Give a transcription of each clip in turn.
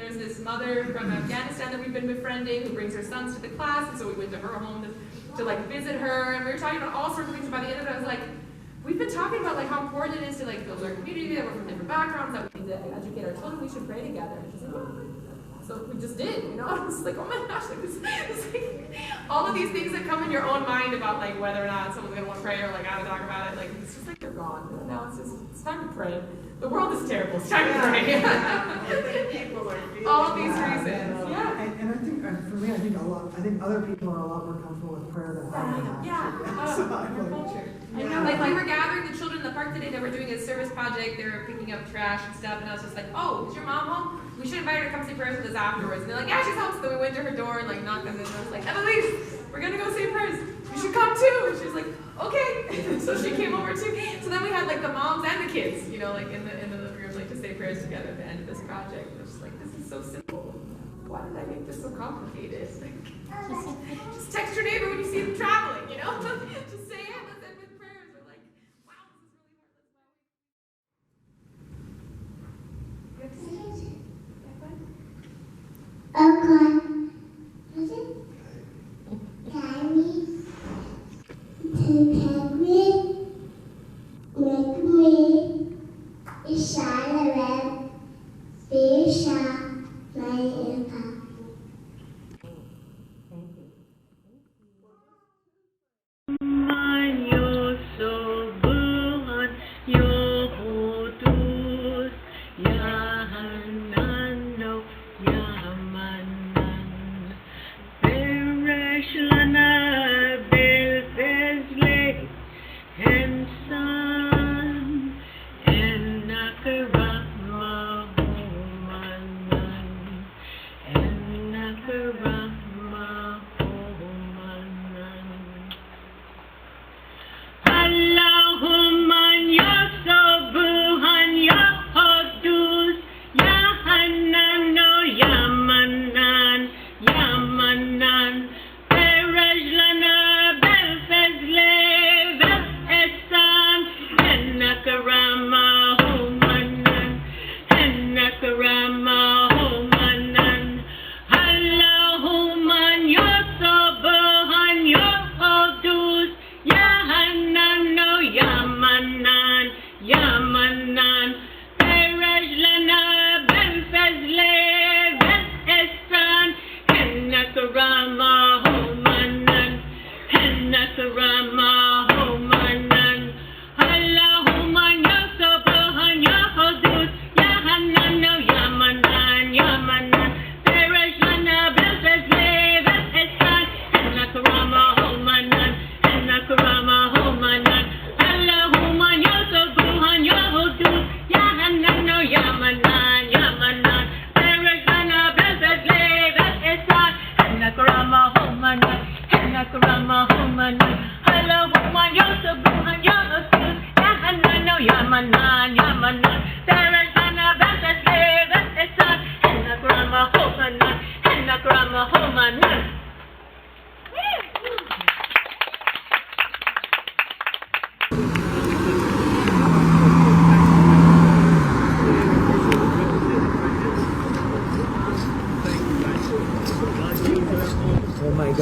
there's this mother from Afghanistan that we've been befriending who brings her sons to the class, and so we went to her home to like visit her, and we were talking about all sorts of things. By the end of it, I was like, we've been talking about like how important it is to like build our community, that we're from different backgrounds, that we need to educate our children, we should pray together. And she's like, oh. So we just did, you know? I was like, oh my gosh, like this like, all of these things that come in your own mind about like whether or not someone's gonna want to pray or like how to talk about it, like it's just like they're gone. And now it's time to pray. The world is terrible. It's time to pray. All of these reasons. Yeah. And I think for me, I think other people are a lot more comfortable with prayer than I am. Yeah. So culture. I know, like we were gathering the children in the park today that were doing a service project. They were picking up trash and stuff, and I was just like, oh, is your mom home? We should invite her to come say prayers with us afterwards. And they're like, yeah, she's home. So then we went to her door and like knocked on the door. I was like, Eloise, we're gonna go say prayers. You should come too. And she was like, okay. So she came over too. So then we had like the moms and the kids, you know, like in the living room, like to say prayers together at the end of this project. And I was just like, this is so simple. Why did I make this so complicated? Like, just text your neighbor when you see them traveling, you know? Just say, yeah, let's end with prayers. Or like, wow, this is really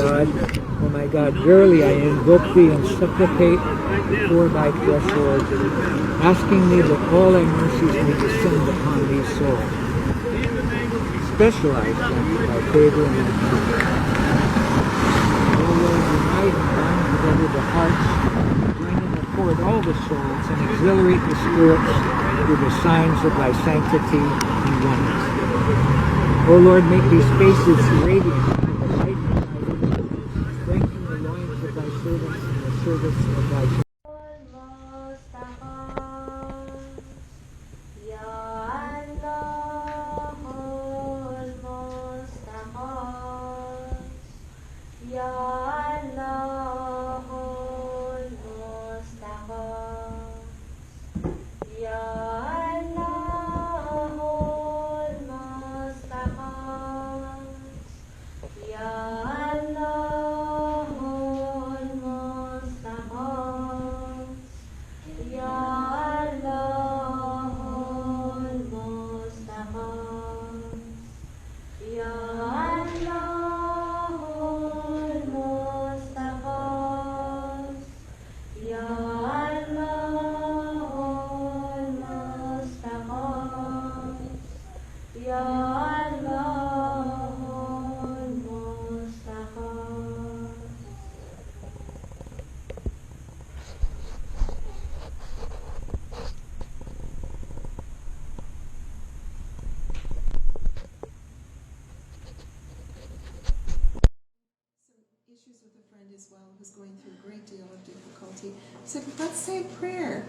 hard. O my God, verily I invoke thee and supplicate before thy threshold, asking thee that all thy mercies may descend upon these souls. Specialize them with thy favor and thy mercy. O Lord, unite and bind together the hearts, bring and accord all the souls, and exhilarate the spirits through the signs of thy sanctity and wonders. O Lord, make these spaces radiant. Service of thy kingdom. Ya said, let's say a prayer.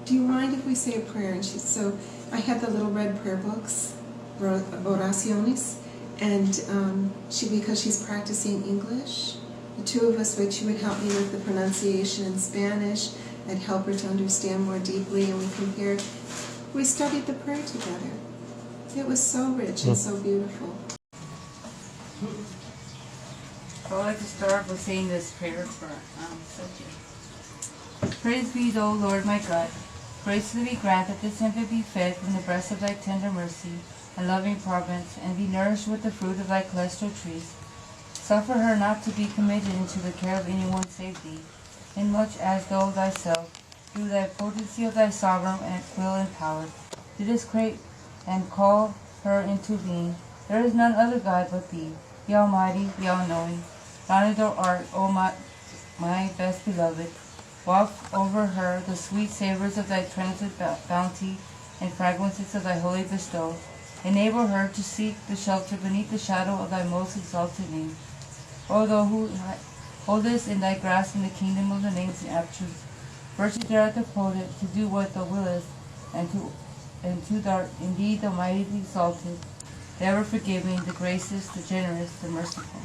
Do you mind if we say a prayer? And so I had the little red prayer books, oraciones, and because she's practicing English, the two of us, she would help me with the pronunciation in Spanish. I'd help her to understand more deeply, and we compared. We studied the prayer together. It was so rich and so beautiful. I would like to start with saying this prayer for Sophia. Praise be, O Lord my God. Graciously grant that this infant be fed from the breast of thy tender mercy and loving providence, and be nourished with the fruit of thy celestial trees. Suffer her not to be committed into the care of anyone save thee, inasmuch as thou thyself, through thy potency of thy sovereign will and power, didst create and call her into being. There is none other God but thee, the Almighty, the All-Knowing. Honored thou art, O my best beloved. Waft over her the sweet savors of thy transient bounty and fragrances of thy holy bestow. Enable her to seek the shelter beneath the shadow of thy most exalted name. O thou who holdest in thy grasp in the kingdom of the names and attributes, virtue thereat devoted to do what thou willest, and to thou indeed the mighty exalted, the ever forgiving, the gracious, the generous, the merciful.